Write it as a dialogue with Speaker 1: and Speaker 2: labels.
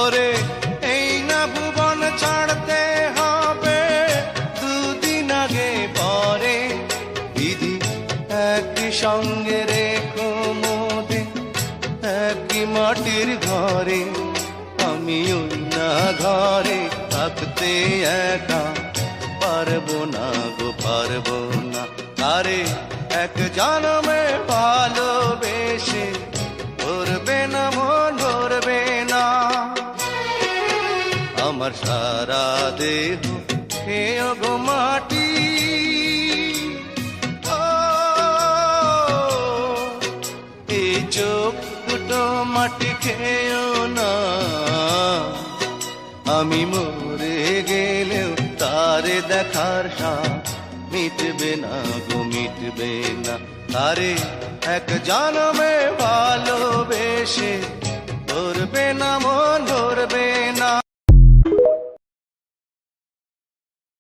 Speaker 1: ওরে এই না ভুবন ছাড়তে হবে, দুদিন আগে পরে দিদি একই সঙ্গে রেখো মোদে একই মাটির ঘরে। আমি ওই না ঘরে থাকতে একা পারবো না গো পারবো না। আরে এক জন্মে ভালোবেসে ধরবে না মন ধরবে না। আমার সারা দেহ খেয়ে গো মাটি, ও এই চোখ দুটো মাটি খেয়েও না। আমি মরে গেলেও তারে দেখার সাথ মিটবে না গো মিটবে না। তারে এক জন্মে ভালোবেসে ধরবে না মন ধরবে